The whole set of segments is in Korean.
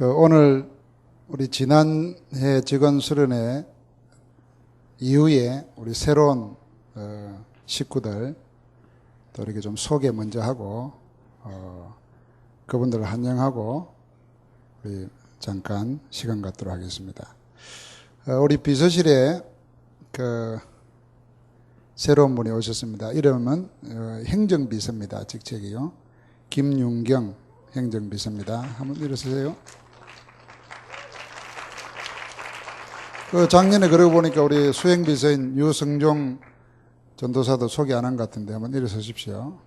오늘 우리 지난해 직원 수련회 이후에 우리 새로운 식구들 또 이렇게 좀 소개 먼저 하고 그분들을 환영하고 우리 잠깐 시간 갖도록 하겠습니다. 우리 비서실에 새로운 분이 오셨습니다. 이름은 행정비서입니다. 직책이요. 김윤경 행정비서입니다. 한번 일어서세요. 작년에 그러고 보니까 우리 수행비서인 유성종 전도사도 소개 안 한 것 같은데 한번 일어서십시오.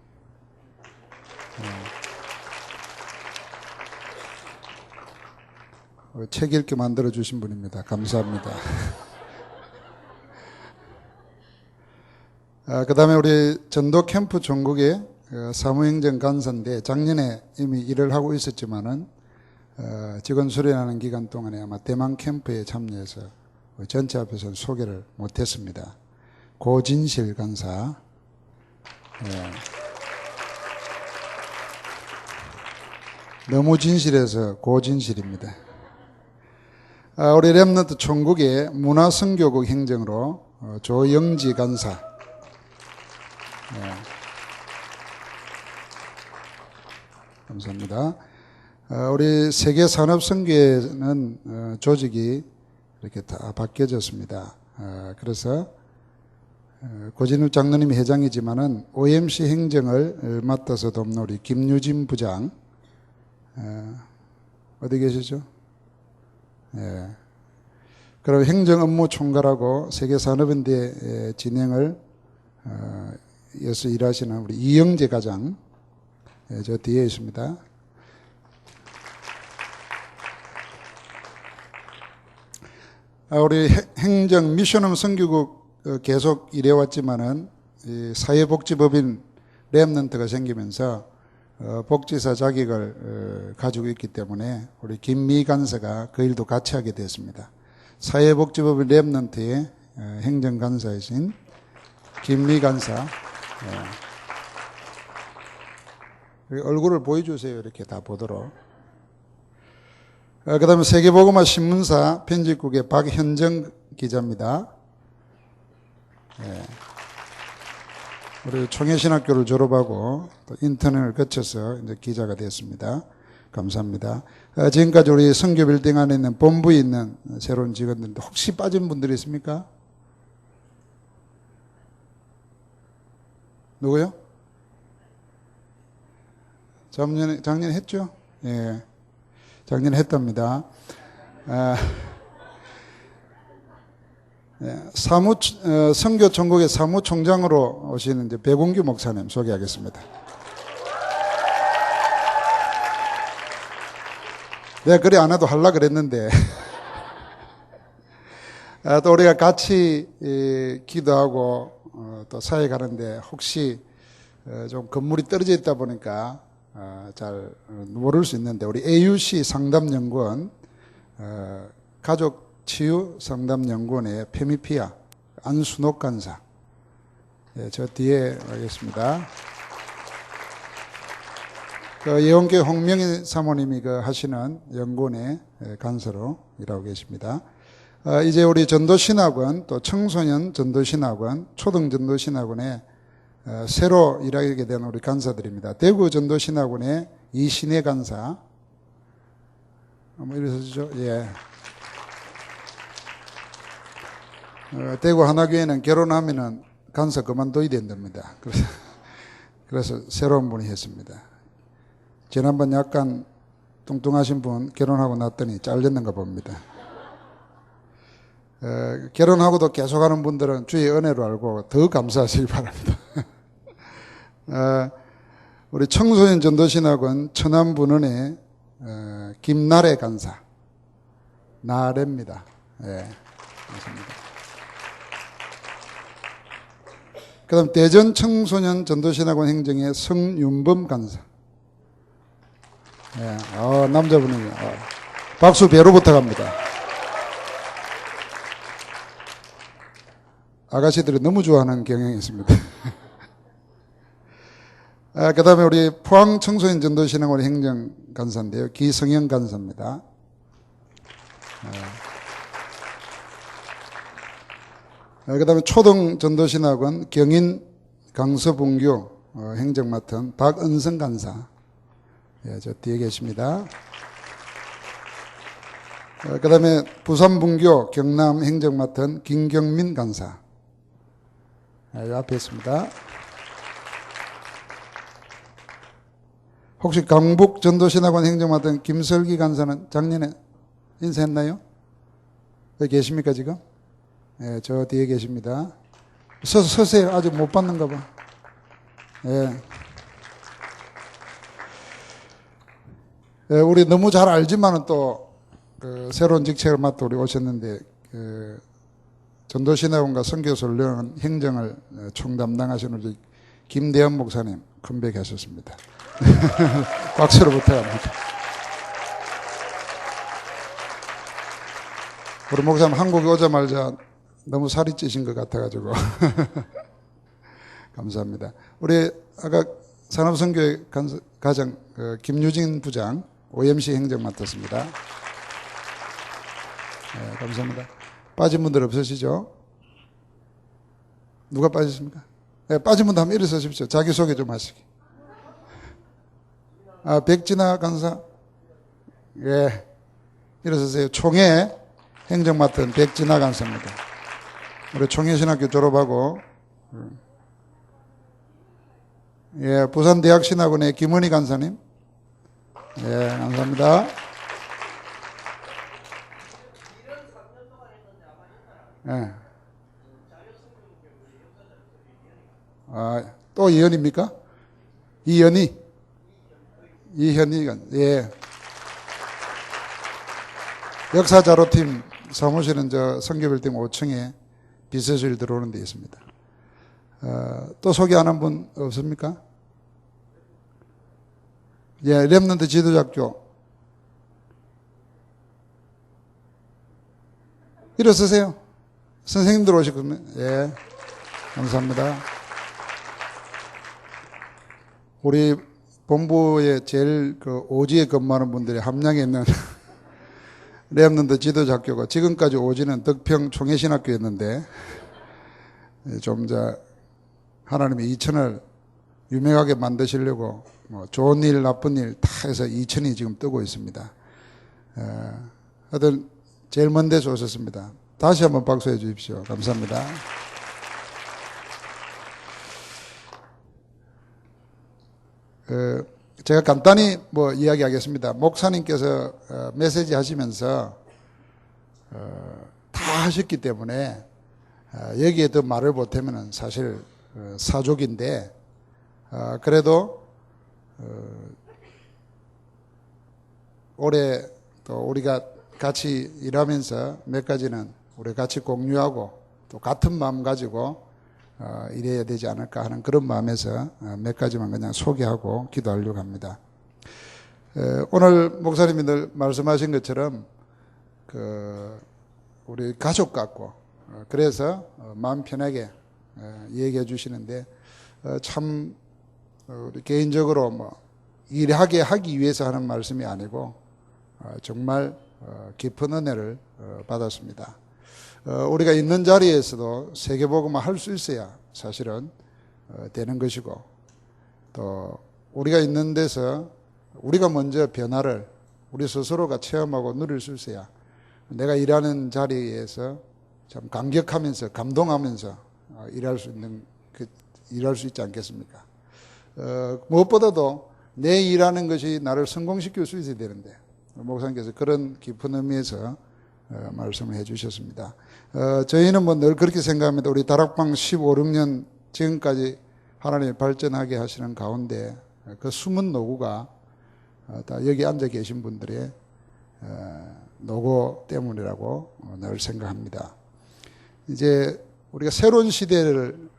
책 읽게 만들어주신 분입니다. 감사합니다. 그 다음에 우리 전도 캠프 전국에 사무행정 간사인데 작년에 이미 일을 하고 있었지만은 직원 수련하는 기간 동안에 아마 대만 캠프에 참여해서 전체 앞에서는 소개를 못했습니다. 고진실 간사. 너무 진실해서 고진실입니다. 우리 렘넌트 총국의 문화선교국 행정으로 조영지 간사. 감사합니다. 우리 세계산업선교회는 조직이 이렇게 다 바뀌어졌습니다. 그래서 고진우 장로님이 회장이지만은 OMC 행정을 맡아서 돕는 우리 김유진 부장 어디 계시죠? 그리고 행정 업무 총괄하고 세계산업연대 진행을 이어서 일하시는 우리 이영재 과장 저 뒤에 있습니다. 우리 행정 미션홈 선교국 계속 일해왔지만은 사회복지법인 렘넌트가 생기면서 복지사 자격을 가지고 있기 때문에 우리 김미 간사가 그 일도 같이 하게 됐습니다. 사회복지법인 렘넌트의 행정간사이신 김미 간사. 얼굴을 보여주세요. 이렇게 다 보도록. 그 다음에 세계보고마 신문사 편집국의 박현정 기자입니다. 우리 청해신학교를 졸업하고 또 인턴을 거쳐서 이제 기자가 됐습니다. 감사합니다. 지금까지 우리 선교빌딩 안에 있는 본부에 있는 새로운 직원들인데 혹시 빠진 분들이 있습니까? 누구요? 작년에 했죠? 예. 작년에 했답니다. 선교 전국의 사무총장으로 오시는 이제 백운규 목사님 소개하겠습니다. 내가 그리 안 해도 하려고 그랬는데. 또 우리가 같이 기도하고 또 사회 가는데 혹시 좀 건물이 떨어져 있다 보니까 잘 모를 수 있는데 우리 AUC 상담연구원 가족치유상담연구원의 페미피아 안순옥 간사 저 뒤에 가겠습니다. 예원교회 홍명희 사모님이 하시는 연구원의 간사로 일하고 계십니다. 이제 우리 전도신학원 또 청소년 전도신학원 초등전도신학원에 새로 일하게 된 우리 간사들입니다. 대구 전도신학원의 이신혜 간사. 한번 일어서시죠. 예. 대구 하나교회는 결혼하면은 간사 그만둬야 된답니다. 그래서 새로운 분이 했습니다. 지난번 약간 뚱뚱하신 분 결혼하고 났더니 잘렸는가 봅니다. 결혼하고도 계속하는 분들은 주의 은혜로 알고 더 감사하시기 바랍니다. 우리 청소년 전도신학원 천안분원의 김나래 간사 나래입니다. 예, 감사합니다. 그 다음 대전 청소년 전도신학원 행정의 성윤범 간사. 예, 남자분이에요. 박수 배로부터 갑니다. 아가씨들이 너무 좋아하는 경향이 있습니다. 그 다음에 우리 포항 청소년 전도신학원 행정간사인데요. 기성영 간사입니다. 그 다음에 초등전도신학원 경인 강서분교 행정 맡은 박은성 간사. 예, 저 뒤에 계십니다. 그 다음에 부산분교 경남 행정 맡은 김경민 간사. 예, 앞에 있습니다. 혹시 강북전도신학원 행정 맡은 김설기 간사는 작년에 인사했나요? 여기 계십니까 지금? 예, 저 뒤에 계십니다. 서세요. 아직 못 받는가 봐. 예. 예, 우리 너무 잘 알지만은 또, 새로운 직책을 맡아 우리 오셨는데, 전도신학원과 선교소를 이루는 행정을 총담당하시는 우리 김대현 목사님, 컴백하셨습니다. 박수로 부탁합니다. 우리 목사님 한국에 오자마자 너무 살이 찌신 것 같아가지고. 감사합니다. 우리 아까 산업선교회 가장 김유진 부장 OMC 행정 맡았습니다. 네, 감사합니다. 빠진 분들 없으시죠? 누가 빠졌습니까? 네, 빠진 분들 한번 일어서십시오. 자기소개 좀 하시기. 백진아 간사. 예, 일어서세요. 총회 행정 맡은 백진아 간사입니다. 우리 총회신학교 졸업하고, 예, 부산대학신학원의 김은희 간사님. 예, 감사합니다. 예. 또 이현입니까? 이현희. 이현희가, 예. 역사자료팀 사무실은 저 성교빌딩 5층에 비서실 들어오는 데 있습니다. 또 소개 안 한 분 없습니까? 예, 렘넌트 지도자학교. 일어서세요. 선생님들 오시거든요. 예, 감사합니다. 우리 본부에 제일 오지에 근무하는 분들이 함량에 있는 렘넌트 지도자학교가 지금까지 오지는 덕평 총회신학교였는데 좀 하나님이 이천을 유명하게 만드시려고 뭐 좋은 일 나쁜 일 다 해서 이천이 지금 뜨고 있습니다. 하여튼 제일 먼 데서 오셨습니다. 다시 한번 박수해 주십시오. 감사합니다. 제가 간단히 뭐 이야기하겠습니다. 목사님께서 메시지 하시면서 다 하셨기 때문에 여기에 더 말을 못하면 사실 사족인데 그래도 올해 또 우리가 같이 일하면서 몇 가지는 우리 같이 공유하고 또 같은 마음 가지고 일해야 되지 않을까 하는 그런 마음에서 몇 가지만 그냥 소개하고 기도하려고 합니다. 오늘 목사님들 말씀하신 것처럼 우리 가족 같고 그래서 마음 편하게 얘기해 주시는데 참 우리 개인적으로 뭐 일하게 하기 위해서 하는 말씀이 아니고 정말 깊은 은혜를 받았습니다. 우리가 있는 자리에서도 세계복음을 할 수 있어야 사실은 되는 것이고 또 우리가 있는 데서 우리가 먼저 변화를 우리 스스로가 체험하고 누릴 수 있어야 내가 일하는 자리에서 참 감격하면서 감동하면서 일할 수 있지 않겠습니까? 무엇보다도 내 일하는 것이 나를 성공시킬 수 있어야 되는데 목사님께서 그런 깊은 의미에서 말씀을 해 주셨습니다. 저희는 뭐 늘 그렇게 생각합니다. 우리 다락방 15, 16년 지금까지 하나님이 발전하게 하시는 가운데 그 숨은 노고가 다 여기 앉아 계신 분들의 노고 때문이라고 늘 생각합니다. 이제 우리가 새로운 시대를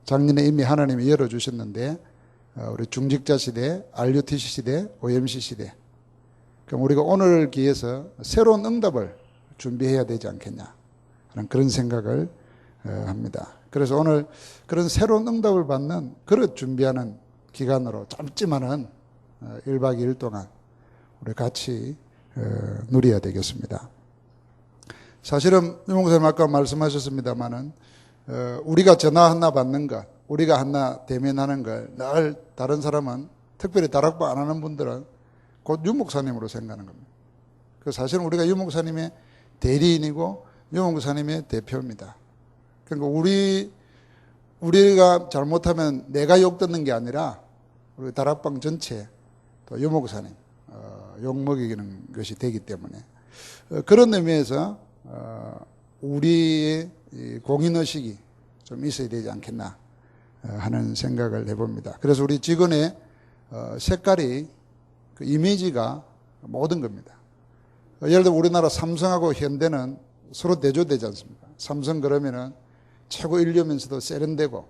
작년에 이미 하나님이 열어주셨는데 우리 중직자 시대, RUTC 시대, OMC 시대. 그럼 우리가 오늘 기회에서 새로운 응답을 준비해야 되지 않겠냐 하는 그런 생각을 합니다. 그래서 오늘 그런 새로운 응답을 받는 그릇 준비하는 기간으로 짧지만은 1박 2일 동안 우리 같이 누려야 되겠습니다. 사실은 유목사님 아까 말씀하셨습니다마는 우리가 전화 하나 받는 것, 우리가 하나 대면하는 걸 늘 다른 사람은 특별히 다락방 안 하는 분들은 곧 유목사님으로 생각하는 겁니다. 그 사실은 우리가 유목사님의 대리인이고 유목사님의 대표입니다. 그러니까 우리가 잘못하면 내가 욕 듣는 게 아니라 우리 다락방 전체 또 유목사님 욕먹이는 것이 되기 때문에 그런 의미에서 우리의 공인의식이 좀 있어야 되지 않겠나 하는 생각을 해봅니다. 그래서 우리 직원의 색깔이 그 이미지가 모든 겁니다. 예를 들어 우리나라 삼성하고 현대는 서로 대조되지 않습니까? 삼성 그러면은 최고 인류면서도 세련되고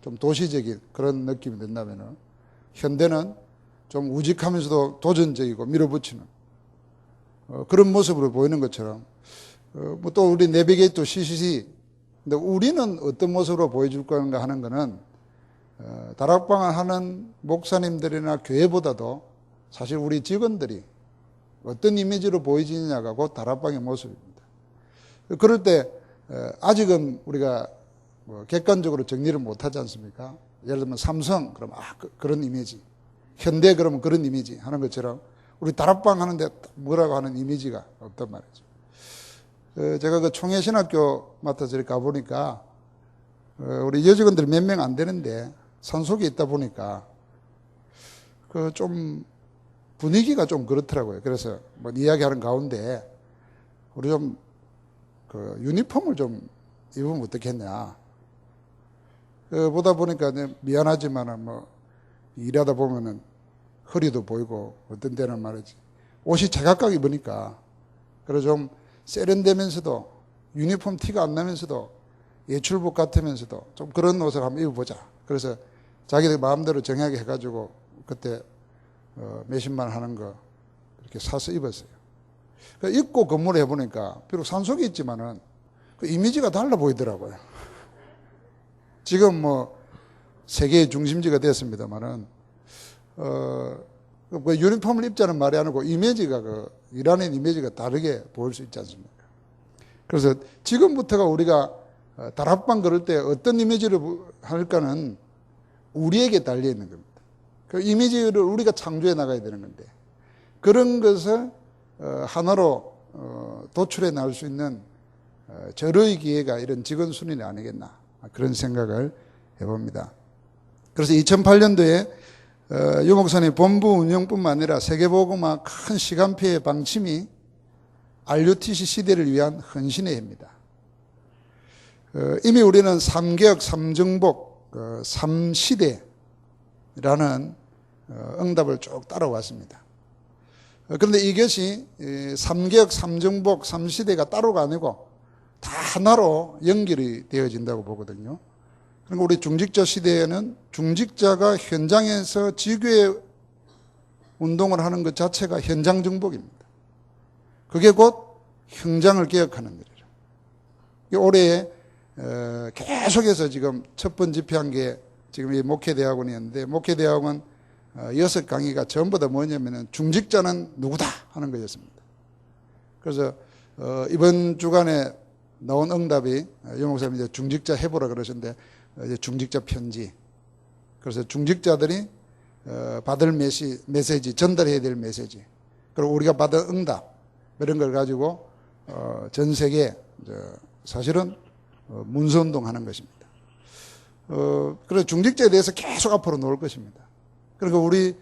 좀 도시적인 그런 느낌이 든다면은 현대는 좀 우직하면서도 도전적이고 밀어붙이는 그런 모습으로 보이는 것처럼 뭐 또 우리 내비게이터 CCC 근데 우리는 어떤 모습으로 보여줄 건가 하는 거는 다락방을 하는 목사님들이나 교회보다도 사실 우리 직원들이 어떤 이미지로 보여지느냐가 곧 다락방의 모습입니다. 그럴 때 아직은 우리가 객관적으로 정리를 못하지 않습니까? 예를 들면 삼성 그러면 그런 이미지, 현대 그러면 그런 이미지 하는 것처럼 우리 다락방 하는데 뭐라고 하는 이미지가 없단 말이죠. 제가 그 총회신학교 맡아서 이렇게 가보니까 우리 여직원들이 몇 명 안 되는데 산속에 있다 보니까 그 좀 분위기가 좀 그렇더라고요. 그래서 뭐 이야기하는 가운데 우리 좀 그 유니폼을 좀 입으면 어떻겠냐. 보다 보니까 미안하지만은 뭐 일하다 보면은 허리도 보이고 어떤 데는 말이지 옷이 제각각 입으니까 그래서 좀 세련되면서도 유니폼 티가 안 나면서도 예출복 같으면서도 좀 그런 옷을 한번 입어보자. 그래서 자기들 마음대로 정하게 해가지고 그때 몇십만 원 하는 거 이렇게 사서 입었어요. 입고 근무를 해보니까 비록 산속에 있지만은 그 이미지가 달라 보이더라고요. 지금 뭐 세계의 중심지가 됐습니다만은 그 유니폼을 입자는 말이 아니고 이미지가 일하는 이미지가 다르게 보일 수 있지 않습니까? 그래서 지금부터가 우리가 다락방 걸을 때 어떤 이미지를 할까는 우리에게 달려 있는 겁니다. 그 이미지를 우리가 창조해 나가야 되는 건데 그런 것을 하나로 도출해 나올 수 있는 절호의 기회가 이런 직원 순환이 아니겠나 그런 생각을 해봅니다. 그래서 2008년도에 유 목사님 본부 운영뿐만 아니라 세계보고마 큰 시간표의 방침이 RUTC 시대를 위한 헌신의 해입니다. 이미 우리는 3개혁 3정복 3시대라는 응답을 쭉 따라왔습니다. 그런데 이것이 3개혁 3정복 3시대가 따로가 아니고 다 하나로 연결이 되어진다고 보거든요. 그러니까 우리 중직자 시대에는 중직자가 현장에서 지교회 운동을 하는 것 자체가 현장 정복입니다. 그게 곧 형장을 개혁하는 일이라. 올해 계속해서 지금 첫 번 집회한 게 지금 이 목회대학원이었는데 목회대학원 6강의가 전부 다 뭐냐면은 중직자는 누구다 하는 거였습니다. 그래서 이번 주간에 나온 응답이 유 목사님이 이제 중직자 해보라 그러셨는데 이제 중직자 편지. 그래서 중직자들이 받을 메시지, 전달해야 될 메시지. 그리고 우리가 받은 응답 이런 걸 가지고 전 세계 사실은 문서운동 하는 것입니다. 그래서 중직자에 대해서 계속 앞으로 놓을 것입니다. 그러니까 우리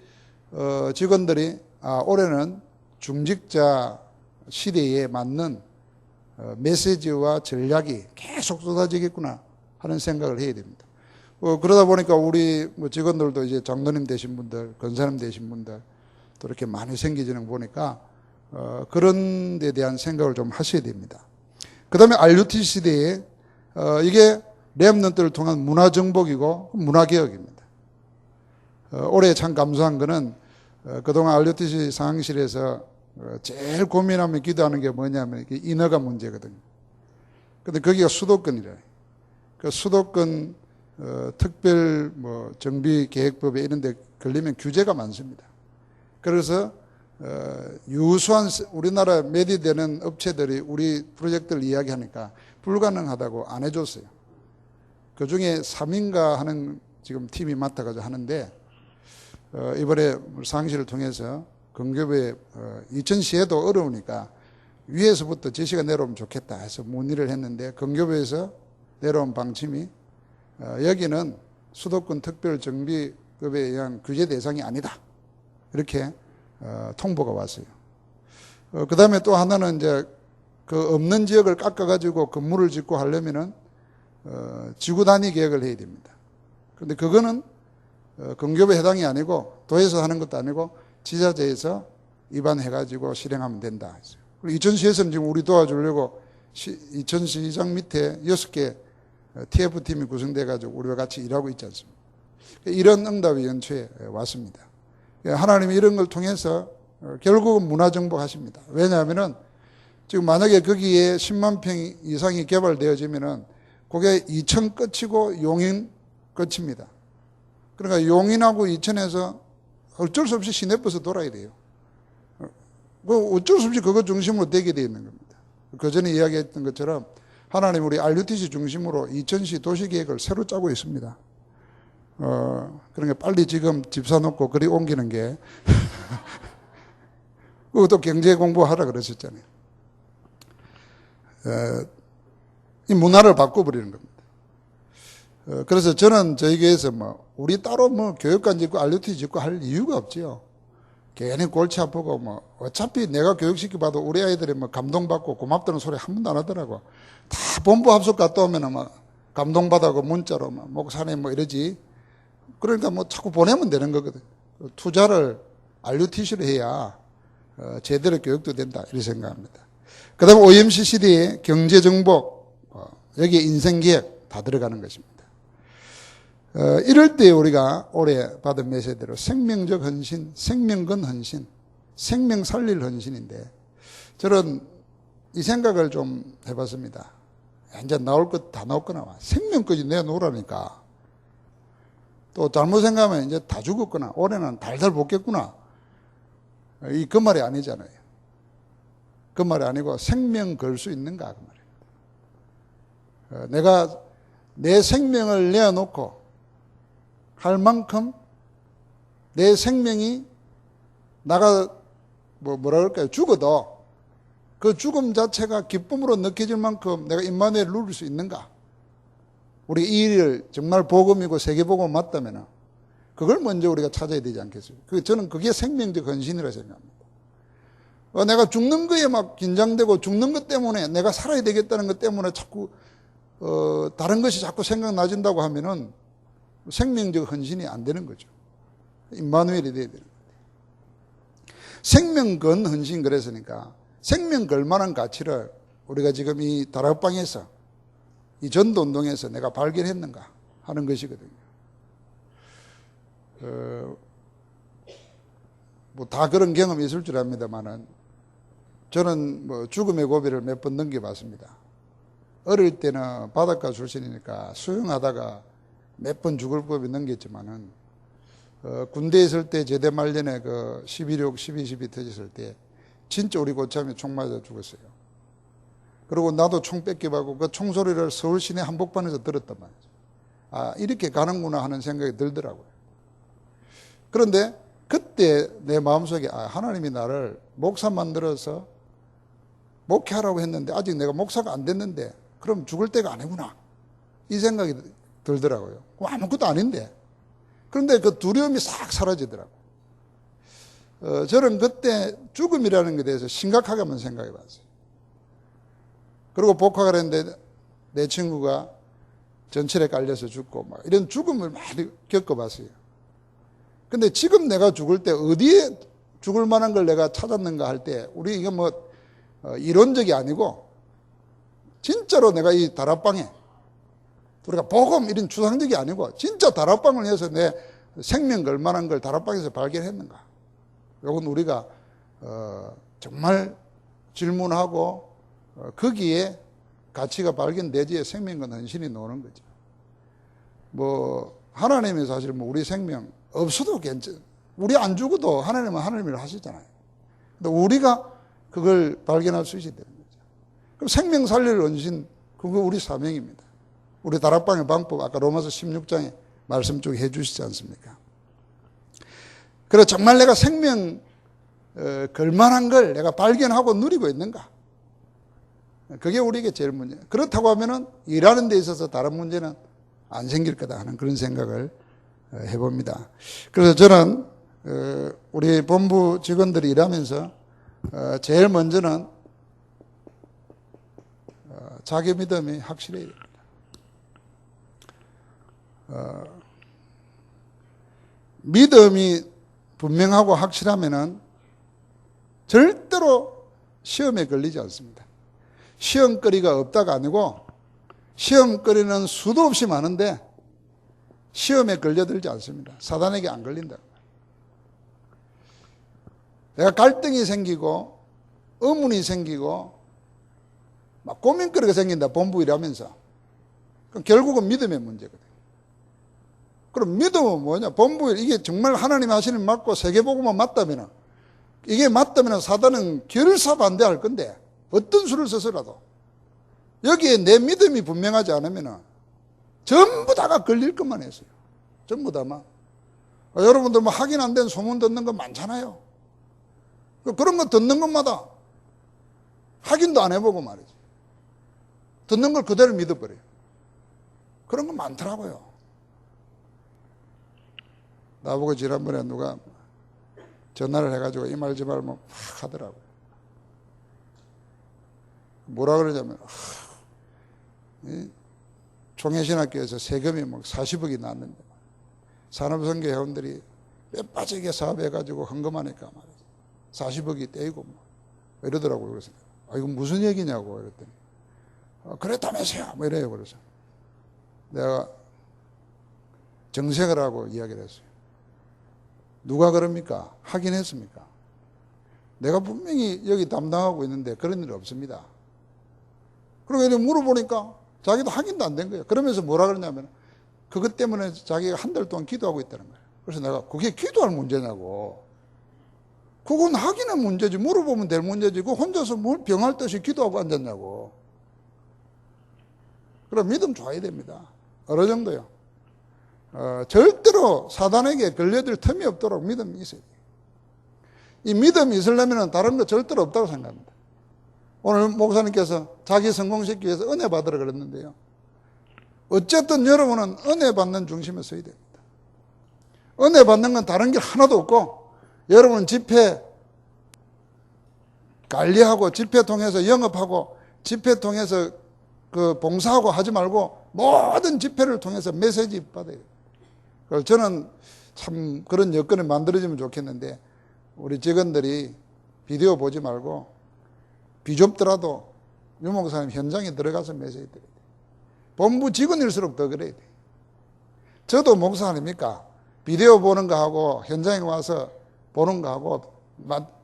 직원들이 올해는 중직자 시대에 맞는 메시지와 전략이 계속 쏟아지겠구나 하는 생각을 해야 됩니다. 그러다 보니까 우리 직원들도 이제 장로님 되신 분들, 권사님 되신 분들 또 이렇게 많이 생기지는 거 보니까 그런 데 대한 생각을 좀 하셔야 됩니다. 그 다음에 RUTC 시대에 이게 렘넌트를 통한 문화정복이고 문화개혁입니다. 올해 참 감사한 거는 그동안 RUTC 상황실에서 제일 고민하며 기도하는 게 뭐냐면 인허가 문제거든요. 근데 거기가 수도권이래요. 그 수도권 특별 정비 계획법에 이런 데 걸리면 규제가 많습니다. 그래서 유수한 우리나라 매디되는 업체들이 우리 프로젝트를 이야기하니까 불가능하다고 안 해줬어요. 그중에 3인가 하는 지금 팀이 맡아가지고 하는데 이번에 상시를 통해서 근교부에 이천시에도 어려우니까 위에서부터 지시가 내려오면 좋겠다 해서 문의를 했는데 근교부에서 내려온 방침이 여기는 수도권 특별정비급에 의한 규제 대상이 아니다. 이렇게 통보가 왔어요. 그 다음에 또 하나는 이제 그 없는 지역을 깎아가지고 건물을 짓고 하려면은 지구 단위 계획을 해야 됩니다. 그런데 그거는 근교부에 해당이 아니고 도에서 하는 것도 아니고 지자체에서 입안해가지고 실행하면 된다. 그리고 이천시에서는 지금 우리 도와주려고 이천시장 밑에 6개 TF팀이 구성돼가지고 우리와 같이 일하고 있지 않습니까? 이런 응답이 연초에 왔습니다. 하나님이 이런 걸 통해서 결국은 문화정복하십니다. 왜냐하면은 지금 만약에 거기에 10만 평 이상이 개발되어지면은 그게 이천 끝이고 용인 끝입니다. 그러니까 용인하고 이천에서 어쩔 수 없이 시내버스 돌아야 돼요. 어쩔 수 없이 그거 중심으로 되게 되어 있는 겁니다. 그 전에 이야기했던 것처럼 하나님 우리 RUTC 중심으로 이천시 도시계획을 새로 짜고 있습니다. 그러니까 빨리 지금 집 사놓고 그리 옮기는 게 그것도 경제 공부하라 그러셨잖아요. 이 문화를 바꿔버리는 겁니다. 그래서 저는 저희 교회에서 우리 따로 교육관 짓고 RUTC 짓고 할 이유가 없지요. 괜히 골치 아프고 어차피 내가 교육시켜봐도 우리 아이들이 감동받고 고맙다는 소리 한 번도 안 하더라고. 다 본부 합숙 갔다 오면은 감동받아고 문자로 목사님 이러지. 그러니까 자꾸 보내면 되는 거거든. 투자를 RUTC로 해야 제대로 교육도 된다 이렇게 생각합니다. 그 다음에 OMCCD 경제정복 여기에 인생계획 다 들어가는 것입니다. 이럴 때 우리가 올해 받은 메시지대로 생명적 헌신, 생명건 헌신, 생명 살릴 헌신인데 저는 이 생각을 좀 해봤습니다. 이제 나올 것 다 나왔거나 생명까지 내놓으라니까. 또 잘못 생각하면 이제 다 죽었구나. 올해는 달달 볶겠구나. 그 말이 아니잖아요. 그 말이 아니고 생명 걸 수 있는가 그 말이에요. 내가 내 생명을 내어놓고 할 만큼 내 생명이 나가 뭐라 그럴까요? 죽어도 그 죽음 자체가 기쁨으로 느껴질 만큼 내가 임마누엘을 누릴 수 있는가? 우리 이 일을 정말 복음이고 세계복음 맞다면 그걸 먼저 우리가 찾아야 되지 않겠습니까? 저는 그게 생명적 헌신이라고 생각합니다. 내가 죽는 거에 긴장되고 죽는 것 때문에 내가 살아야 되겠다는 것 때문에 자꾸 다른 것이 자꾸 생각나진다고 하면은 생명적 헌신이 안 되는 거죠. 임마누엘이 돼야 되는 거예요. 생명건 헌신 그랬으니까 생명 걸만한 가치를 우리가 지금 이 다락방에서 이 전도운동에서 내가 발견했는가 하는 것이거든요. 다 그런 경험이 있을 줄 압니다만은 저는 죽음의 고비를 몇 번 넘겨봤습니다. 어릴 때는 바닷가 출신이니까 수영하다가 몇 번 죽을 고비 넘겼지만은 군대에 있을 때 제대 말년에 12.6, 12.12 터졌을 때 진짜 우리 고참이 총 맞아 죽었어요. 그리고 나도 총 뺏겨가고 그 총소리를 서울 시내 한복판에서 들었단 말이죠. 이렇게 가는구나 하는 생각이 들더라고요. 그런데 그때 내 마음속에 하나님이 나를 목사 만들어서 목회하라고 했는데 아직 내가 목사가 안 됐는데 그럼 죽을 때가 아니구나. 이 생각이 들더라고요. 아무것도 아닌데. 그런데 그 두려움이 싹 사라지더라고요. 저는 그때 죽음이라는 것에 대해서 심각하게 한번 생각해 봤어요. 그리고 복학을 했는데 내 친구가 전철에 깔려서 죽고 이런 죽음을 많이 겪어봤어요. 근데 지금 내가 죽을 때 어디에 죽을 만한 걸 내가 찾았는가 할 때 우리 이게 이론적이 아니고 진짜로 내가 이 다락방에 우리가 복음 이런 추상적이 아니고 진짜 다락방을 해서 내 생명 걸 만한 걸 다락방에서 발견했는가. 이건 우리가 정말 질문하고 거기에 가치가 발견되지에 생명과 헌신이 나오는 거죠. 하나님이 사실 우리 생명 없어도 괜찮. 우리 안 죽어도 하나님은 하나님을 하시잖아요. 근데 우리가 그걸 발견할 수 있어야 되는 거죠. 그럼 생명 살릴 은신, 그거 우리 사명입니다. 우리 다락방의 방법, 아까 로마서 16장에 말씀 쭉 해주시지 않습니까? 그래서 정말 내가 생명 걸만한 걸 내가 발견하고 누리고 있는가? 그게 우리에게 제일 문제예요. 그렇다고 하면은 일하는 데 있어서 다른 문제는 안 생길 거다 하는 그런 생각을 해봅니다. 그래서 저는 우리 본부 직원들이 일하면서 제일 먼저는 자기 믿음이 확실해야 됩니다. 믿음이 분명하고 확실하면은 절대로 시험에 걸리지 않습니다. 시험거리가 없다가 아니고 시험거리는 수도 없이 많은데 시험에 걸려들지 않습니다. 사단에게 안 걸린다. 내가 갈등이 생기고 의문이 생기고 막 고민거리가 생긴다. 본부 일하면서. 그럼 결국은 믿음의 문제거든요. 그럼 믿음은 뭐냐? 본부 일, 이게 정말 하나님 하시는 맞고 세계복음만 맞다면 이게 맞다면 사단은 결사 반대할 건데 어떤 수를 써서라도 여기에 내 믿음이 분명하지 않으면 전부 다가 걸릴 것만 했어요. 전부 다만. 여러분들 뭐 확인 안 된 소문 듣는 거 많잖아요. 그런 거 듣는 것마다 확인도 안 해보고 말이지. 듣는 걸 그대로 믿어버려요. 그런 거 많더라고요. 나보고 지난번에 누가 전화를 해가지고 이 말 저 말 막 하더라고요. 뭐라 그러냐면 총회신학교에서 세금이 막 40억이 났는데 산업선교 회원들이 뼈 빠지게 사업해가지고 헌금하니까 말이지 40억이 떼이고 뭐 이러더라고요. 그래서 이거 무슨 얘기냐고 이랬더니 그랬다면서요 뭐 이래요. 그래서 내가 정색을 하고 이야기를 했어요. 누가 그럽니까? 확인했습니까? 내가 분명히 여기 담당하고 있는데 그런 일 없습니다. 그리고 물어보니까 자기도 확인도 안 된 거예요. 그러면서 뭐라 그러냐면 그것 때문에 자기가 한 달 동안 기도하고 있다는 거예요. 그래서 내가 그게 기도할 문제냐고. 그건 확인의 문제지. 물어보면 될 문제지. 그 혼자서 뭘 병할 듯이 기도하고 앉았냐고. 그럼 믿음 줘야 됩니다. 어느 정도요? 절대로 사단에게 걸려들 틈이 없도록 믿음이 있어야 돼요. 이 믿음이 있으려면 다른 거 절대로 없다고 생각합니다. 오늘 목사님께서 자기 성공시키기 위해서 은혜 받으라 그랬는데요. 어쨌든 여러분은 은혜 받는 중심에 서야 됩니다. 은혜 받는 건 다른 게 하나도 없고 여러분은 집회 관리하고 집회 통해서 영업하고 집회 통해서 그 봉사하고 하지 말고 모든 집회를 통해서 메시지 받아야 돼요. 그래서 저는 참 그런 여건이 만들어지면 좋겠는데 우리 직원들이 비디오 보지 말고 비좁더라도 유 목사님 현장에 들어가서 메시지 드려야 돼요. 본부 직원일수록 더 그래야 돼요. 저도 목사 아닙니까? 비디오 보는 거하고 현장에 와서 보는 거하고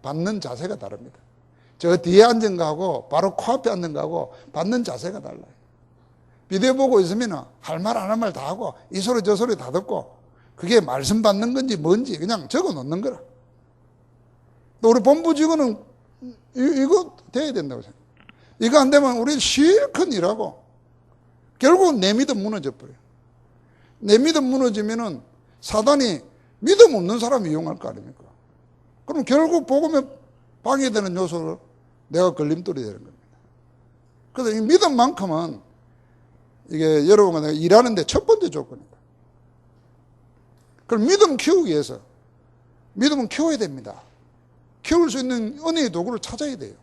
받는 자세가 다릅니다. 저 뒤에 앉은 거하고 바로 코앞에 앉는 거하고 받는 자세가 달라요. 비디오 보고 있으면 할 말 안 할 말 다 하고 이 소리 저 소리 다 듣고 그게 말씀 받는 건지 뭔지 그냥 적어 놓는 거라. 또 우리 본부 직원은 이거 돼야 된다고 생각해요. 이거 안 되면 우리 실컷 일하고 결국은 내 믿음 무너져 버려요. 내 믿음 무너지면은 사단이 믿음 없는 사람 이용할 거 아닙니까? 그럼 결국 복음에 방해되는 요소로 내가 걸림돌이 되는 겁니다. 그래서 이 믿음만큼은 이게 여러분과 내가 일하는데 첫 번째 조건이다. 그럼 믿음 키우기 위해서 믿음은 키워야 됩니다. 키울 수 있는 은혜의 도구를 찾아야 돼요.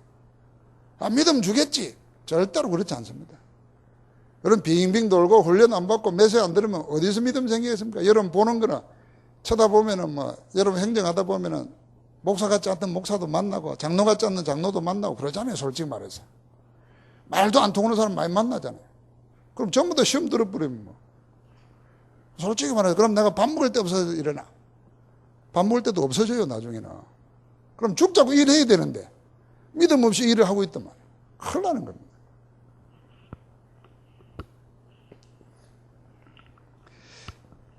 믿음 주겠지. 절대로 그렇지 않습니다. 여러분 빙빙 돌고 훈련 안 받고 메시지 안 들으면 어디서 믿음 생기겠습니까? 여러분 보는 거나 쳐다보면은 뭐 여러분 행정하다 보면은 목사 같지 않던 목사도 만나고 장로 같지 않는 장로도 만나고 그러잖아요. 솔직히 말해서. 말도 안 통하는 사람 많이 만나잖아요. 그럼 전부 다 시험 들어버리면 뭐. 솔직히 말해서 그럼 내가 밥 먹을 때 없어져 일어나. 밥 먹을 때도 없어져요 나중에는. 그럼 죽자고 일해야 되는데 믿음 없이 일을 하고 있단 말이에요. 큰일 나는 겁니다.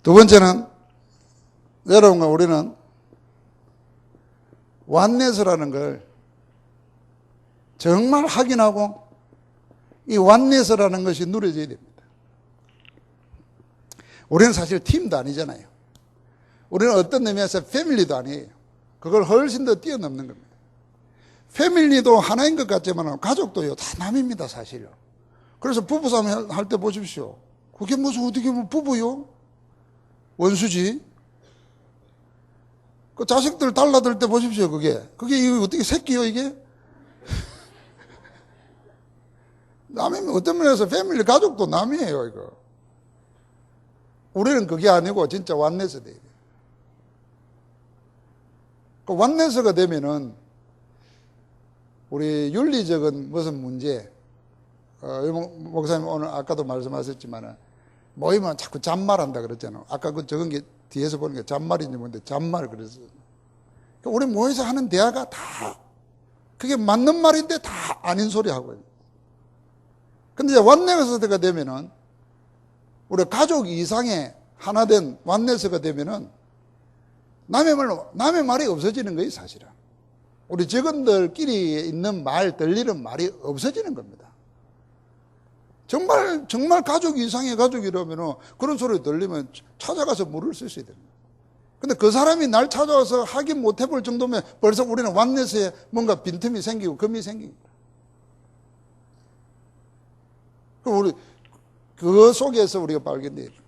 두 번째는 여러분과 완네스라는 걸 정말 확인하고 이 완네스라는 것이 누려져야 됩니다. 우리는 사실 팀도 아니잖아요. 우리는 어떤 의미에서 패밀리도 아니에요. 그걸 훨씬 더 뛰어넘는 겁니다. 패밀리도 하나인 것 같지만 가족도요 다 남입니다, 사실요. 그래서 부부싸움 할 때 보십시오. 그게 무슨 어떻게 보면 부부요? 원수지. 그 자식들 달라들 때 보십시오, 그게 이거 어떻게 새끼요, 이게? 남이면 어떤 면에서 패밀리 가족도 남이에요, 이거. 우리는 그게 아니고 진짜 완네스 돼야 돼요. 그 완네스가 되면은 우리 윤리적인 무슨 문제, 목사님 오늘 아까도 말씀하셨지만은 모이면 자꾸 잔말한다 그랬잖아요. 아까 그 적은 게 뒤에서 보는 게 잔말인지 뭔데 잔말 그랬어요. 우리 모여서 하는 대화가 다 그게 맞는 말인데 다 아닌 소리 하고 있어요. 근데 이제 완네스가 되면은 우리 가족 이상의 하나 된 완네스가 되면은 남의 말이 없어지는 거예요, 사실은. 우리 직원들끼리 있는 말, 들리는 말이 없어지는 겁니다. 정말 가족 이상의 가족이라면 그런 소리 들리면 찾아가서 물을 쓸 수 있어야 됩니다. 근데 그 사람이 날 찾아와서 확인 못 해볼 정도면 벌써 우리는 완네스에 뭔가 빈틈이 생기고 금이 생깁니다. 우리 그 속에서 우리가 발견돼야 됩니다.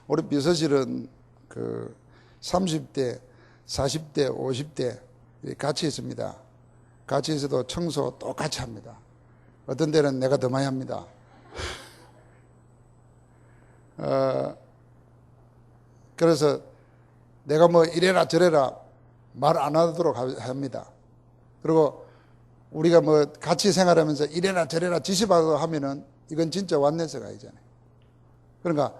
우리 비서실은 그 30대, 40대, 50대 같이 있습니다. 같이 있어도 청소 똑같이 합니다. 어떤 데는 내가 더 많이 합니다. 그래서 내가 뭐 이래라 저래라 말 안 하도록 합니다. 그리고 우리가 뭐 같이 생활하면서 이래라 저래라 지시받아 하면은 이건 진짜 완네스가 아니잖아요. 그러니까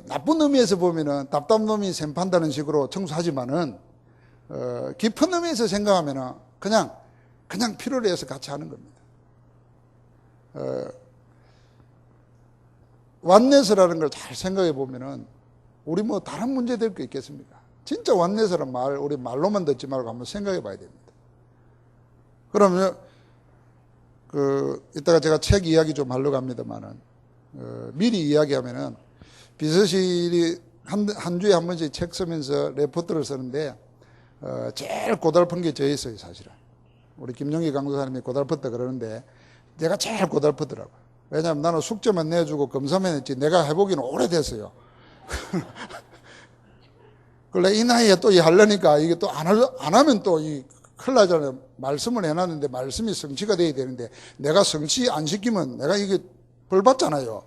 나쁜 의미에서 보면은 답답한 놈이 샘판다는 식으로 청소하지만은 깊은 의미에서 생각하면은 그냥 필요로 해서 같이 하는 겁니다. 완네스라는 걸 잘 생각해 보면은 우리 뭐 다른 문제 될 거 있겠습니까? 진짜 완네스란 말 우리 말로만 듣지 말고 한번 생각해 봐야 됩니다. 그러면 이따가 제가 책 이야기 좀 하려고 합니다만은 미리 이야기하면은 비서실이 한 주에 한 번씩 책 쓰면서 레포트를 쓰는데 제일 고달픈 게 저였어요, 사실은. 우리 김용기 강도사님이 고달팠다 그러는데 내가 제일 고달프더라고요. 왜냐하면 나는 숙제만 내주고 검사만 했지 내가 해보기는 오래됐어요. 그래 이 나이에 또 하려니까 이게 또 안 하면 또 큰일 나잖아요. 말씀을 해놨는데 말씀이 성취가 돼야 되는데 내가 성취 안 시키면 내가 이게 벌 받잖아요.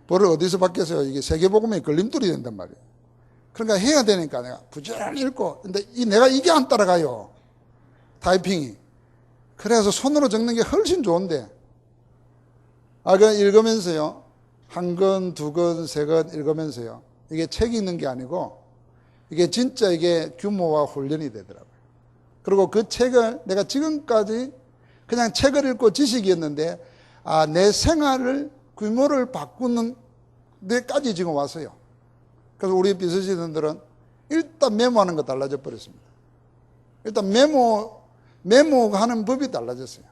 벌을 어디서 받겠어요? 이게 세계복음에 걸림돌이 된단 말이에요. 그러니까 해야 되니까 내가 부지런히 읽고 근데 내가 이게 안 따라가요. 타이핑이. 그래서 손으로 적는 게 훨씬 좋은데 그냥 읽으면서요. 한 권, 두 권, 세 권 읽으면서요. 이게 책이 있는 게 아니고 이게 진짜 이게 규모와 훈련이 되더라고요. 그리고 그 책을 내가 지금까지 그냥 책을 읽고 지식이었는데 내 생활을 규모를 바꾸는 데까지 지금 왔어요. 그래서 우리 비서실원들은 일단 메모하는 거 달라져 버렸습니다. 일단 메모하는 법이 달라졌어요.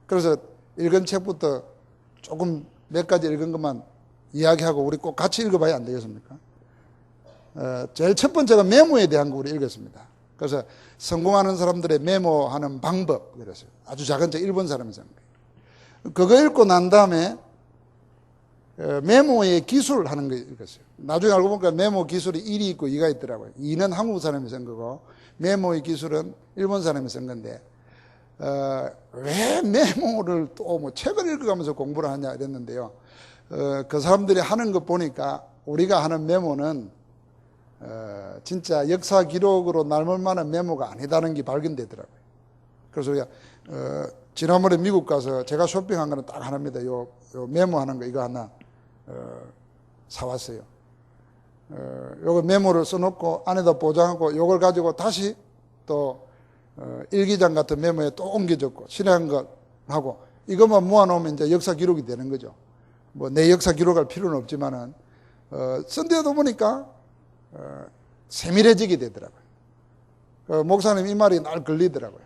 그래서 읽은 책부터 조금 몇 가지 읽은 것만 이야기하고 우리 꼭 같이 읽어봐야 안 되겠습니까? 제일 첫 번째가 메모에 대한 거 우리 읽었습니다. 그래서 성공하는 사람들의 메모하는 방법 그랬어요. 아주 작은 책 일본 사람이 쓴 거예요. 그거 읽고 난 다음에 메모의 기술 하는 거 읽었어요. 나중에 알고 보니까 메모 기술이 1이 있고 2가 있더라고요. 2는 한국 사람이 쓴 거고 메모의 기술은 일본 사람이 쓴 건데 왜 메모를 또 뭐 책을 읽어가면서 공부를 하냐 이랬는데요. 그 사람들이 하는 거 보니까 우리가 하는 메모는 진짜 역사 기록으로 남을 만한 메모가 아니다는 게 발견되더라고요. 그래서 우리가 지난번에 미국 가서 제가 쇼핑한 거는 딱 하나입니다. 요 메모하는 거 이거 하나 사왔어요. 요거 메모를 써놓고 안에다 보장하고 요걸 가지고 다시 또 일기장 같은 메모에 또 옮겨줬고 실행한 거 하고 이것만 모아놓으면 이제 역사 기록이 되는 거죠. 뭐 내 역사 기록할 필요는 없지만은 쓴 데도 보니까 세밀해지게 되더라고요. 목사님 이 말이 날 걸리더라고요.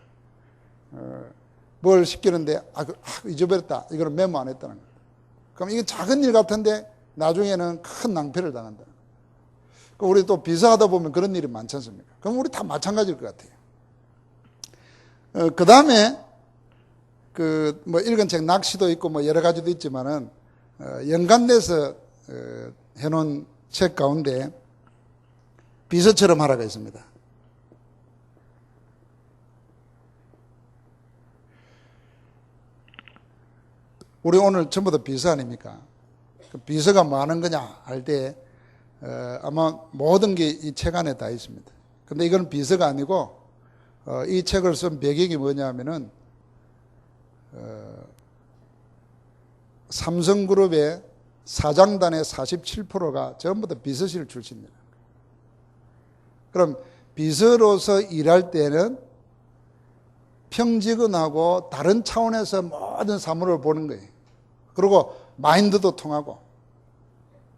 뭘 시키는데 잊어버렸다. 이거는 메모 안 했다는 거예요. 그럼 이게 작은 일 같은데 나중에는 큰 낭패를 당한다. 우리 또 비서하다 보면 그런 일이 많지 않습니까? 그럼 우리 다 마찬가지일 것 같아요. 그 다음에 뭐 읽은 책 낚시도 있고 뭐 여러 가지도 있지만은 연관돼서 해놓은 책 가운데 비서처럼 하라가 있습니다. 우리 오늘 전부 다 비서 아닙니까? 그 비서가 뭐 하는 거냐 할 때 아마 모든 게 이 책 안에 다 있습니다. 근데 이건 비서가 아니고 이 책을 쓴 배경이 뭐냐면은 삼성그룹의 사장단의 47%가 전부 다 비서실 출신입니다. 그럼 비서로서 일할 때는 평직원하고 다른 차원에서 모든 사물을 보는 거예요. 그리고 마인드도 통하고.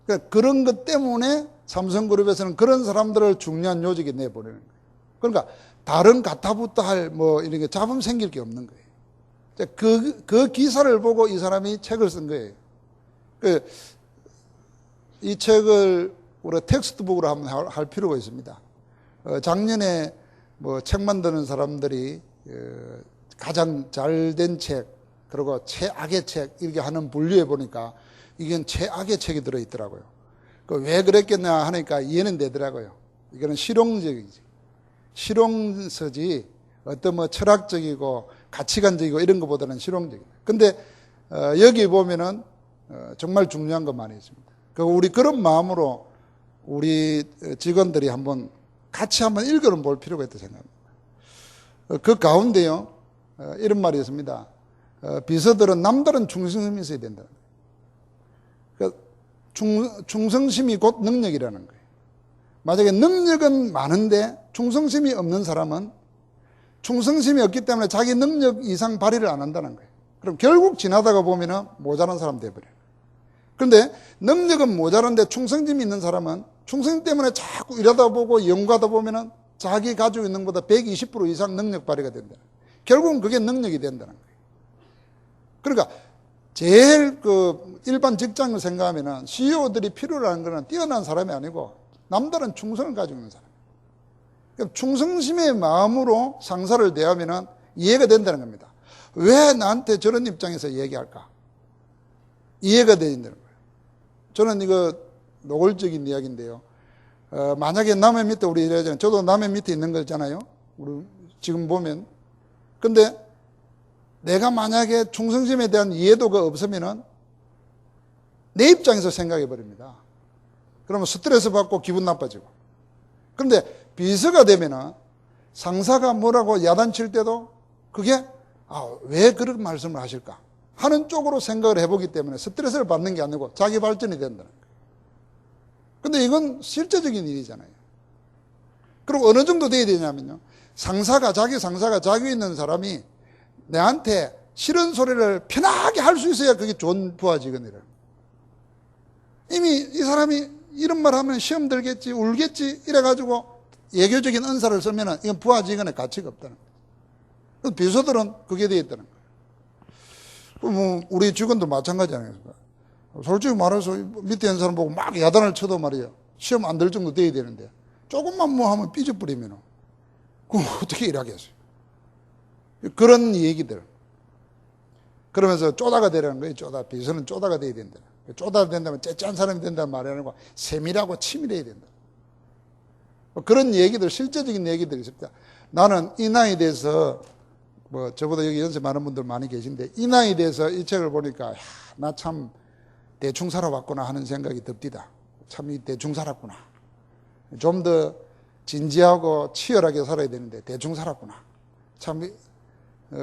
그러니까 그런 것 때문에 삼성그룹에서는 그런 사람들을 중요한 요직에 내보내는 거예요. 그러니까 다른 가타부타 할 뭐 이런 게 잡음 생길 게 없는 거예요. 그 기사를 보고 이 사람이 책을 쓴 거예요. 이 책을 우리 텍스트북으로 한번 할 필요가 있습니다. 작년에 뭐 책 만드는 사람들이 가장 잘된 책, 그리고 최악의 책 이렇게 하는 분류해 보니까 이건 최악의 책이 들어있더라고요. 왜 그랬겠냐 하니까 이해는 되더라고요. 이거는 실용적이지. 실용서지 어떤 뭐 철학적이고 가치관적이고 이런 것보다는 실용적이다. 근데 여기 보면은 정말 중요한 것 많이 있습니다. 우리 그런 마음으로 우리 직원들이 같이 한번 읽어볼 필요가 있다고 생각합니다. 그 가운데요, 이런 말이 있습니다. 비서들은 남다른 충성심이 있어야 된다. 충성심이 곧 능력이라는 거예요. 만약에 능력은 많은데 충성심이 없는 사람은 충성심이 없기 때문에 자기 능력 이상 발휘를 안 한다는 거예요. 그럼 결국 지나다가 보면은 모자란 사람 돼버려요. 그런데 능력은 모자란데 충성심이 있는 사람은 충성 때문에 자꾸 일하다 보고 연구하다 보면은 자기 가지고 있는 것보다 120% 이상 능력 발휘가 된다. 결국은 그게 능력이 된다는 거예요. 그러니까 제일 일반 직장을 생각하면은 CEO들이 필요로 하는 것은 뛰어난 사람이 아니고 남다른 충성을 가지고 있는 사람. 그러니까 충성심의 마음으로 상사를 대하면은 이해가 된다는 겁니다. 왜 나한테 저런 입장에서 얘기할까? 이해가 되는 거예요. 저는 이거 노골적인 이야기인데요. 만약에 남의 밑에 우리 이래잖아요. 저도 남의 밑에 있는 거잖아요. 우리 지금 보면. 근데 내가 만약에 충성심에 대한 이해도가 없으면은 내 입장에서 생각해 버립니다. 그러면 스트레스 받고 기분 나빠지고. 그런데 비서가 되면은 상사가 뭐라고 야단칠 때도 그게 왜 그런 말씀을 하실까 하는 쪽으로 생각을 해보기 때문에 스트레스를 받는 게 아니고 자기 발전이 된다는 거예요. 근데 이건 실제적인 일이잖아요. 그리고 어느 정도 돼야 되냐면요. 자기 상사가 자기 있는 사람이 내한테 싫은 소리를 편하게 할 수 있어야 그게 좋은 부하 직원이래요. 이미 이 사람이 이런 말 하면 시험 들겠지, 울겠지, 이래가지고 예교적인 은사를 쓰면은 이건 부하 직원의 가치가 없다는 거예요. 비서들은 그게 되어 있다는 거예요. 뭐 우리 직원도 마찬가지 아니겠습니까? 솔직히 말해서 밑에 있는 사람 보고 막 야단을 쳐도 말이에요. 시험 안 들 정도 돼야 되는데 조금만 뭐 하면 삐져버리면 그럼 어떻게 일하겠어요? 그런 얘기들. 그러면서 쪼다가 되라는 거예요. 비서는 쪼다가 돼야 된다. 쪼다가 된다면 째짠 사람이 된다는 말이 아니고 세밀하고 치밀해야 된다. 그런 얘기들, 실제적인 얘기들이 있습니다. 나는 이 나이에 대해서 뭐 저보다 여기 연세 많은 분들 많이 계신데 이 나이에 대해서 이 책을 보니까 나 참 대충 살아왔구나 하는 생각이 듭디다. 참 이 대충 살았구나. 좀 더 진지하고 치열하게 살아야 되는데 대충 살았구나. 참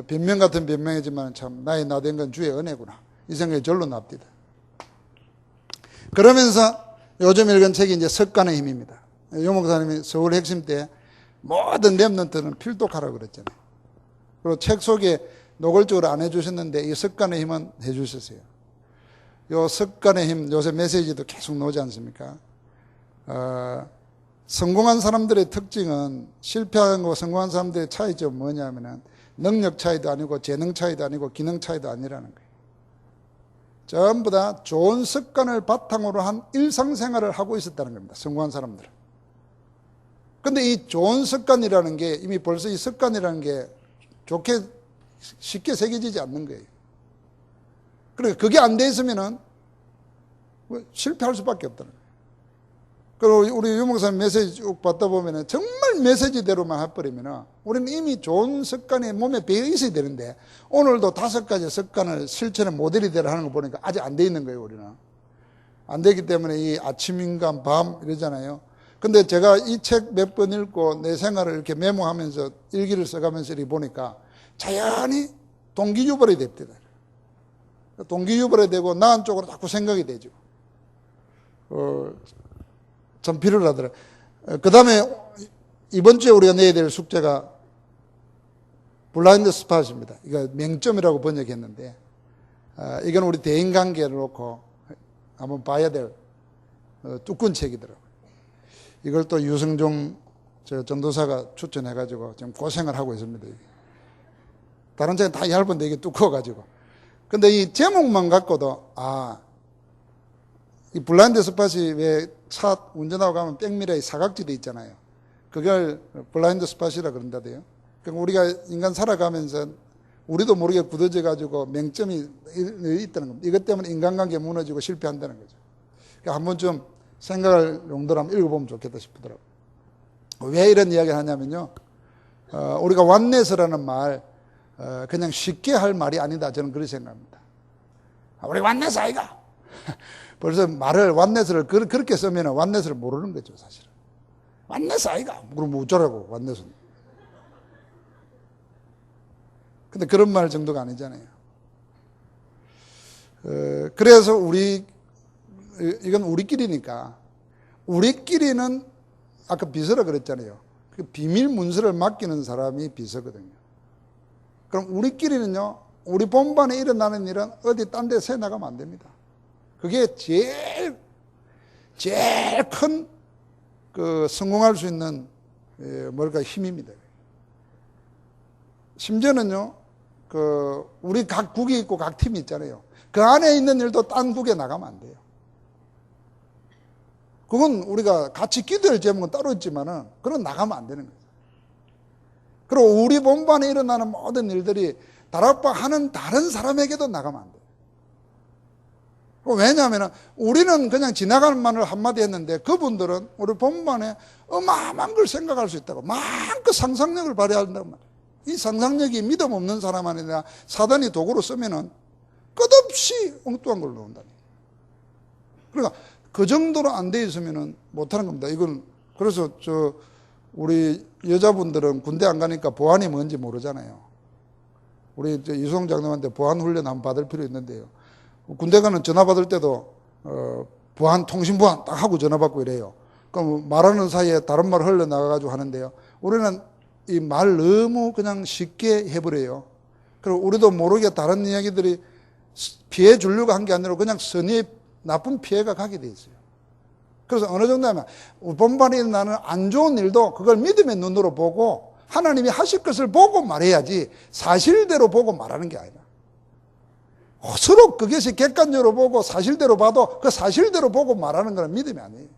변명 같은 변명이지만 참 나이 나된 건 주의 은혜구나. 이 생각이 절로 납디다. 그러면서 요즘 읽은 책이 이제 습관의 힘입니다. 유 목사님이 서울 핵심 때 모든 랩런트는 필독하라고 그랬잖아요. 그리고 책 속에 노골적으로 안 해주셨는데 이 습관의 힘은 해주셨어요. 요 습관의 힘, 요새 메시지도 계속 나오지 않습니까? 성공한 사람들의 특징은 실패한 거와 성공한 사람들의 차이점은 뭐냐면은 능력 차이도 아니고 재능 차이도 아니고 기능 차이도 아니라는 거예요. 전부 다 좋은 습관을 바탕으로 한 일상생활을 하고 있었다는 겁니다. 성공한 사람들은. 근데 이 좋은 습관이라는 게 이미 벌써 이 습관이라는 게 좋게 쉽게 새겨지지 않는 거예요. 그러니까 그게 안 돼 있으면은 실패할 수밖에 없다는 거예요. 그리고 우리 유 목사님 메시지 쭉 받다 보면은 정말 메시지대로만 해버리면은 우리는 이미 좋은 습관이 몸에 배어 있어야 되는데 오늘도 5가지 습관을 실천의 모델이 되라 하는 거 보니까 아직 안 돼 있는 거예요, 우리는. 안 되기 때문에 이 아침 인간, 밤 이러잖아요. 근데 제가 이 책 몇 번 읽고 내 생활을 이렇게 메모하면서 일기를 써가면서 이렇게 보니까 자연히 동기유발이 됩니다. 동기유발이 되고 나은 쪽으로 자꾸 생각이 되죠. 참 필요하더라. 그 다음에 이번 주에 우리가 내야 될 숙제가 블라인드 스팟입니다. 이거 맹점이라고 번역했는데, 이건 우리 대인관계를 놓고 한번 봐야 될 두꺼운 책이더라고요. 이걸 또 유승종 전도사가 추천해가지고 지금 고생을 하고 있습니다. 다른 책은 다 얇은데 이게 두꺼워가지고. 근데 이 제목만 갖고도, 이 블라인드 스팟이 왜 차 운전하고 가면 백미러에 사각지대 있잖아요. 그걸 블라인드 스팟이라 그런다대요. 그러니까 우리가 인간 살아가면서 우리도 모르게 굳어져 가지고 맹점이 있다는 겁니다. 이것 때문에 인간관계 무너지고 실패한다는 거죠. 그러니까 한번 좀 생각할 용도로 한번 읽어보면 좋겠다 싶더라고요. 왜 이런 이야기를 하냐면요. 우리가 완네스라는 말, 그냥 쉽게 할 말이 아니다. 저는 그렇게 생각합니다. 우리 완네스 아이가? 벌써 말을 완네스를 그렇게 쓰면 완네스를 모르는 거죠, 사실은. 완네스 아이가? 그럼 어쩌라고, 완네스는. 근데 그런 말 정도가 아니잖아요. 그래서 이건 우리끼리니까, 우리끼리는 아까 비서라 그랬잖아요. 그 비밀 문서를 맡기는 사람이 비서거든요. 그럼 우리끼리는요, 우리 본반에 일어나는 일은 어디 딴 데 새 나가면 안 됩니다. 그게 제일 큰 성공할 수 있는 힘입니다. 심지어는요, 우리 각 국이 있고 각 팀이 있잖아요. 그 안에 있는 일도 딴 국에 나가면 안 돼요. 그건 우리가 같이 기도할 제목은 따로 있지만은 그건 나가면 안 되는 거죠. 그리고 우리 본반에 일어나는 모든 일들이 다락방 하는 다른 사람에게도 나가면 안 돼요. 왜냐하면 우리는 그냥 지나가는 말을 한마디 했는데 그분들은 우리 본반에 어마어마한 걸 생각할 수 있다고 마음껏 상상력을 발휘한단 말이에요. 이 상상력이 믿음 없는 사람 아니라 사단이 도구로 쓰면은 끝없이 엉뚱한 걸 넣는다. 그러니까 그 정도로 안 돼 있으면은 못하는 겁니다. 이건 그래서 우리 여자분들은 군대 안 가니까 보안이 뭔지 모르잖아요. 우리 이수홍 장로한테 보안 훈련 한번 받을 필요 있는데요. 군대 가는 전화 받을 때도 보안 통신 보안 딱 하고 전화 받고 이래요. 그럼 말하는 사이에 다른 말 흘러나가가지고 하는데요. 우리는 이 말 너무 그냥 쉽게 해버려요. 그리고 우리도 모르게 다른 이야기들이 피해 주려고 한 게 아니라 그냥 선의의 나쁜 피해가 가게 돼 있어요. 그래서 어느 정도 하면 본반에 일어나는 안 좋은 일도 그걸 믿음의 눈으로 보고 하나님이 하실 것을 보고 말해야지 사실대로 보고 말하는 게 아니라 서로 그것이 객관적으로 보고 사실대로 봐도 그 사실대로 보고 말하는 건 믿음이 아니에요.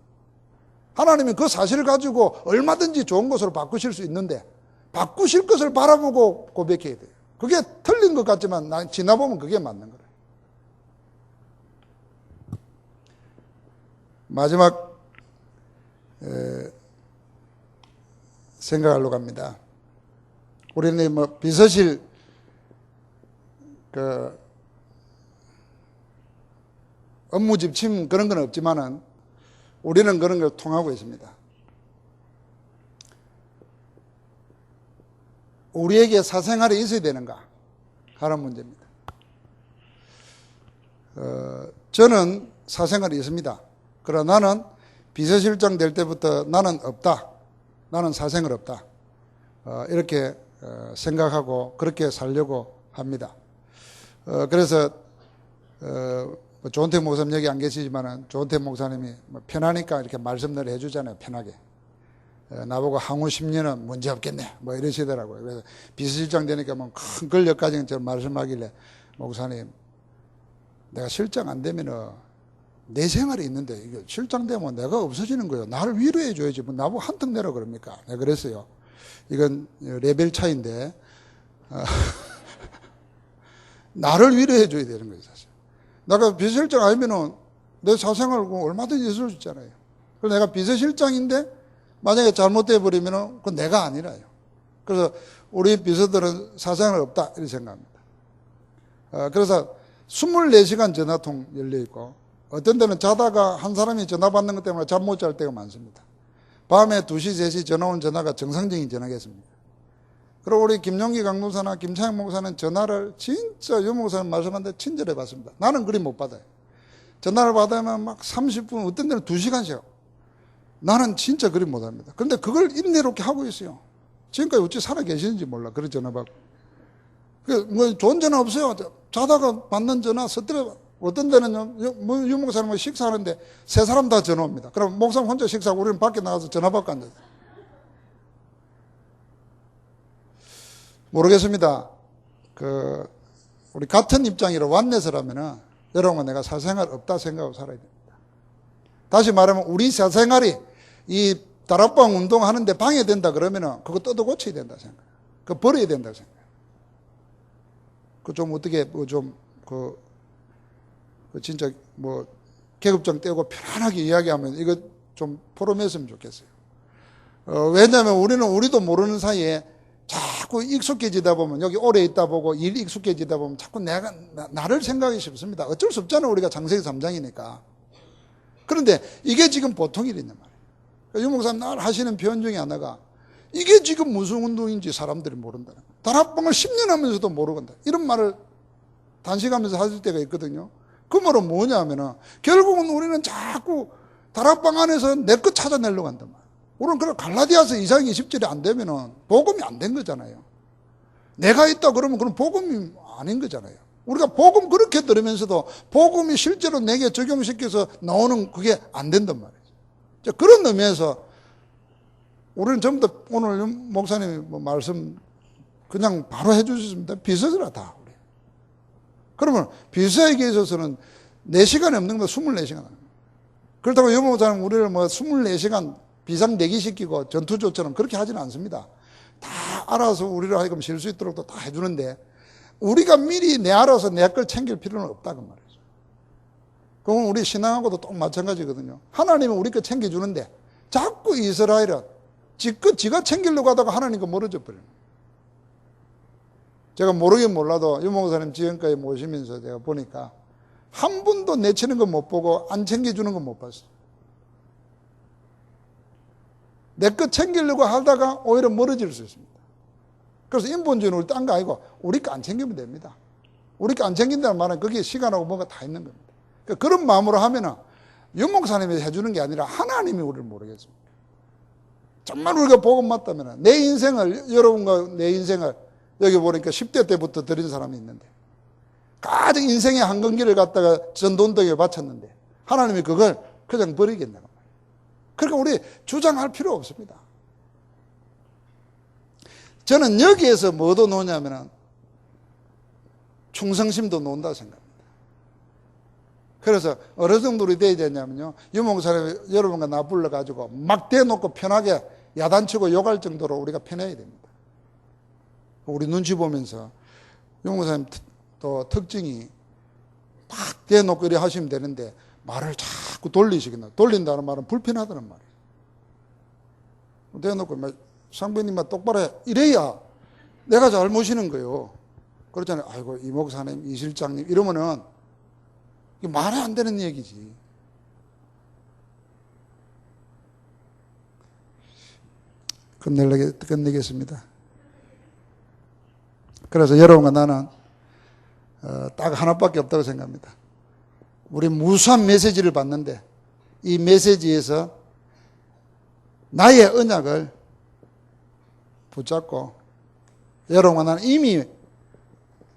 하나님이 그 사실을 가지고 얼마든지 좋은 것으로 바꾸실 수 있는데 바꾸실 것을 바라보고 고백해야 돼요. 그게 틀린 것 같지만 지나보면 그게 맞는 거예요. 마지막 생각하려고 합니다. 우리는 뭐 비서실 업무 집침 그런 건 없지만은 우리는 그런 걸 통하고 있습니다. 우리에게 사생활이 있어야 되는가 하는 문제입니다. 저는 사생활이 있습니다. 그러나 나는 비서실장 될 때부터 나는 없다. 나는 사생활 없다. 이렇게 생각하고 그렇게 살려고 합니다. 그래서 조은택 목사님 여기 안 계시지만은 조은택 목사님이 편하니까 이렇게 말씀을 해주잖아요. 편하게. 나보고 향후 10년은 문제 없겠네 뭐 이러시더라고요. 그래서 비서실장 되니까 뭐 큰 권력까지는 저 말씀하길래 목사님 내가 실장 안 되면은 내 생활이 있는데 이게 실장 되면 내가 없어지는 거예요. 나를 위로해 줘야지 뭐 나보고 한턱 내라 그럽니까? 내가 그랬어요. 이건 레벨 차이인데 나를 위로해 줘야 되는 거예요. 사실 내가 비서실장 아니면은 내 사생활 얼마든지 있을 수 있잖아요. 그래서 내가 비서실장인데 만약에 잘못돼 버리면은 그건 내가 아니라요. 그래서 우리 비서들은 사생활 없다 이렇게 생각합니다. 그래서 24시간 전화통 열려 있고 어떤 데는 자다가 한 사람이 전화 받는 것 때문에 잠 못 잘 때가 많습니다. 밤에 2시, 3시 전화 온 전화가 정상적인 전화겠습니까? 그리고 우리 김용기 강도사나 김창현 목사는 전화를 진짜 유 목사님 말씀한데 친절해 받습니다. 나는 그리 못 받아요. 전화를 받으면 막 30분, 어떤 데는 2시간씩 하고. 나는 진짜 그리 못합니다. 그런데 그걸 인내롭게 하고 있어요. 지금까지 어찌 살아 계시는지 몰라. 그런 전화 받고. 뭐 좋은 전화 없어요. 자다가 받는 전화 서툴러. 어떤 데는요, 유 목사님은 식사하는데 3사람 다 전화 옵니다. 그럼 목사님 혼자 식사하고 우리는 밖에 나가서 전화 받고 앉아요. 모르겠습니다. 우리 같은 입장이라 완내서라면은 여러분 내가 사생활 없다 생각하고 살아야 됩니다. 다시 말하면 우리 사생활이 이 다락방 운동하는데 방해된다 그러면은 그거 뜯어 고쳐야 된다 생각해요. 그거 버려야 된다 생각해요. 그 좀 어떻게 진짜 뭐 계급장 떼고 편안하게 이야기하면 이거 좀 포럼했으면 좋겠어요. 왜냐하면 우리도 모르는 사이에 자꾸 익숙해지다 보면 여기 오래 있다 보고 일 익숙해지다 보면 자꾸 나를 생각하기 쉽습니다. 어쩔 수 없잖아요. 우리가 장세기 3장이니까. 그런데 이게 지금 보통 일이냐 말이에요. 유 목사님 날 하시는 표현 중에 하나가 이게 지금 무슨 운동인지 사람들이 모른다는 거예요. 다락방을 10년 하면서도 모르겠다. 이런 말을 단식하면서 하실 때가 있거든요. 그 말은 뭐냐 하면은 결국은 우리는 자꾸 다락방 안에서 내 것 찾아내려고 한단 말이에요. 우리는 그럼 갈라디아서 2장 20절이 안 되면은 복음이 안 된 거잖아요. 내가 있다 그러면 그건 복음이 아닌 거잖아요. 우리가 복음 그렇게 들으면서도 복음이 실제로 내게 적용시켜서 나오는 그게 안 된단 말이죠. 그런 의미에서 우리는 전부 다 오늘 목사님이 말씀 그냥 바로 해주셨습니다. 비서들아 다. 우리. 그러면 비서에게 있어서는 4시간이 없는 것보다 24시간. 그렇다고 유 목사님 우리를 24시간 비상 대기시키고 전투조처럼 그렇게 하지는 않습니다. 다 알아서 우리를 하여금 쉴 수 있도록 다 해주는데 우리가 미리 알아서 내 걸 챙길 필요는 없다 그 말이죠. 그건 우리 신앙하고도 또 마찬가지거든요. 하나님은 우리 거 챙겨주는데 자꾸 이스라엘은 지가 챙기려고 하다가 하나님과 멀어져 버려요. 제가 모르긴 몰라도 유 목사님 지금까지 모시면서 제가 보니까 한 번도 내치는 거 못 보고 안 챙겨주는 거 못 봤어요. 내 거 챙기려고 하다가 오히려 멀어질 수 있습니다. 그래서 인본주의는 우리 딴 거 아니고 우리 거 안 챙기면 됩니다. 우리 거 안 챙긴다는 말은 거기에 시간하고 뭐가 다 있는 겁니다. 그러니까 그런 마음으로 하면은 유 목사님이 해주는 게 아니라 하나님이 우리를 모르겠습니다. 정말 우리가 복음 맞다면 내 인생을 여러분과 내 인생을 여기 보니까 10대 때부터 드린 사람이 있는데 가장 인생의 한 건기를 갖다가 전도운동에 바쳤는데 하나님이 그걸 그냥 버리겠냐고. 그러니까 우리 주장할 필요 없습니다. 저는 여기에서 뭐도 노냐면 충성심도 논다 생각합니다. 그래서 어느 정도로 돼야 되냐면요. 유목사님 여러분과 나 불러가지고 막 대놓고 편하게 야단치고 욕할 정도로 우리가 편해야 됩니다. 우리 눈치 보면서 유목사님 또 특징이 막 대놓고 이래 하시면 되는데 말을 자꾸 돌리시겠나. 돌린다는 말은 불편하다는 말이에요. 대놓고 상부님만 똑바로 해. 이래야 내가 잘 모시는 거예요. 그렇잖아요. 아이고 이 목사님 이 실장님 이러면은 이게 말이 안 되는 얘기지. 끝내겠습니다. 그래서 여러분과 나는 딱 하나밖에 없다고 생각합니다. 우리 무수한 메시지를 받는데 이 메시지에서 나의 언약을 붙잡고 여러분과 나는 이미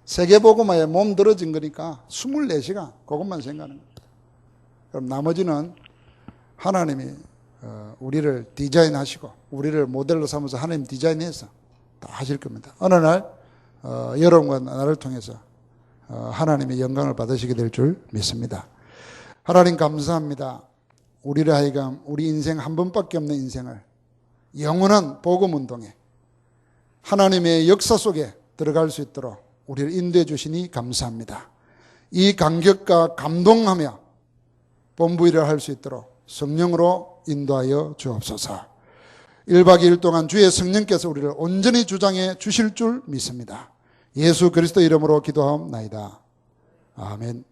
세계복음화에 몸 들어진 거니까 24시간 그것만 생각하는 겁니다. 그럼 나머지는 하나님이 우리를 디자인하시고 우리를 모델로 삼아서 하나님 디자인해서 다 하실 겁니다. 어느 날 여러분과 나를 통해서 하나님의 영광을 받으시게 될 줄 믿습니다. 하나님 감사합니다. 우리를 하여금 우리 인생 한 번밖에 없는 인생을 영원한 복음운동에 하나님의 역사 속에 들어갈 수 있도록 우리를 인도해 주시니 감사합니다. 이 감격과 감동하며 본부 일을 할 수 있도록 성령으로 인도하여 주옵소서. 1박 2일 동안 주의 성령께서 우리를 온전히 주장해 주실 줄 믿습니다. 예수 그리스도 이름으로 기도하옵나이다. 아멘.